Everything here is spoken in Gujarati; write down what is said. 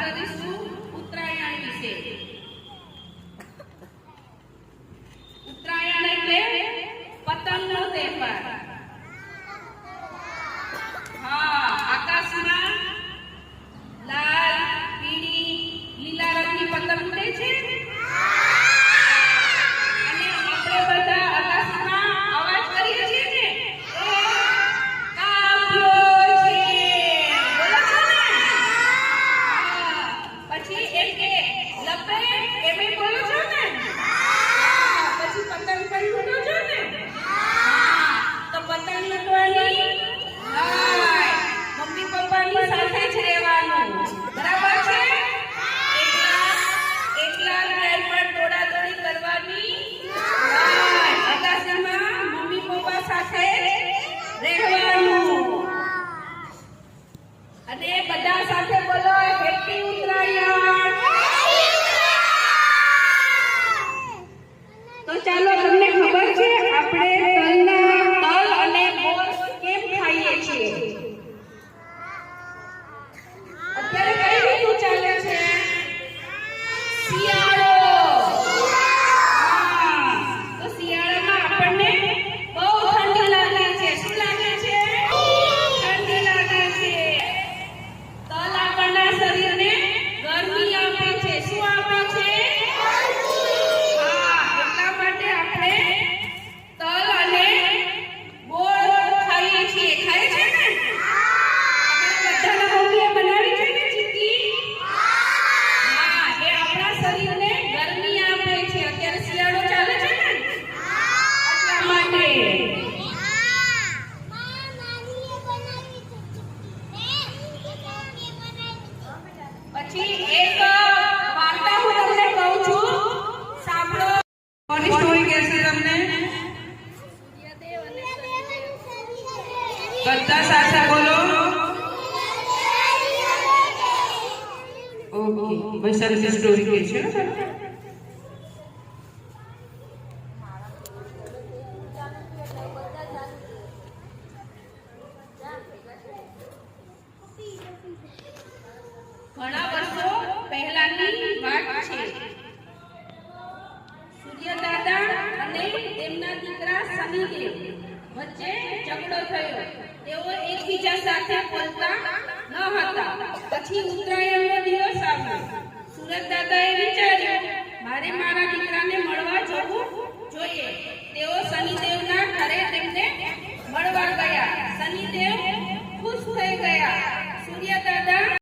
કરીશું ઉત્તરાયણ વિશે। ઉત્તરાયણ એટલે પતંગનો તહેવાર। હા, આકાશમાં લાલ, પીળી, લીલા રંગની પતંગ ઉડે છે અને આપણે બધા આકાશમાં અવાજ કરીએ છીએ ને, કાફ્યો છે, બોલો છો ને? પછી એક કે લપે એમે બોલો છો ને? પછી પતંગ પણ લૂંટો છો ને? તો પતંગ લૂંટવાની મમ્મી પપ્પાની સાથે જ રહેવાનું, બરાબર છે? એકલા ઘર પર દોડાદોડી કરવાની આકાશમાં મમ્મી પપ્પા સાથે રહેવાનું। અને બધા સાથે બોલો હેપી ઉત્તરાયણ। તો ચાલો, તમને ખબર છે આપણે તલ અને ગોળ કેમ ખાઈએ છીએ? અત્યારે કઈ ઋતુ ચાલે છે? શિયાળો। તો શિયાળામાં આપણને બહુ ઠંડી લાગે છે। શું લાગે છે? ઠંડી લાગે છે। તલ આપણા શરીરને ગરમી આપે છે। શું આપે છે? હા, એટલા માટે આપણે તલ અને ગોળ ખાઈએ છીએ। ખાય છે ને? બધાના મમ્મીએ બનાવી છે ને ચીક્કી? હા, એ આપણા શરીરને ગરમી આપે છે। અત્યારે શિયાળો ચાલે છે ને, એટલા માટે। પછી એક વાર્તા હું તમને કહું છું, સાંભળો। કોની સ્ટોરી કહેશે તમને? બધા સાથે બોલો। ઓકે, વૈશાલી સ્ટોરી કહે છે। ઘણા વર્ષો પહેલાની વાત છે। સૂર્યદાદા અને તેમના દીકરા શનિદેવ વચ્ચે ઝઘડો થયો। તેઓ એકબીજા સાથે બોલતા ન હતા। પછી ઉત્તરાયણનો દિવસ આવ્યો। સૂર્યદાદાએ વિચાર્યું, મારે મારા દીકરાને મળવા જવું જોઈએ। તેઓ શનિદેવના ઘરે તેમને મળવા ગયા। શનિદેવ ખુશ થઈ ગયા। સૂર્યદાદા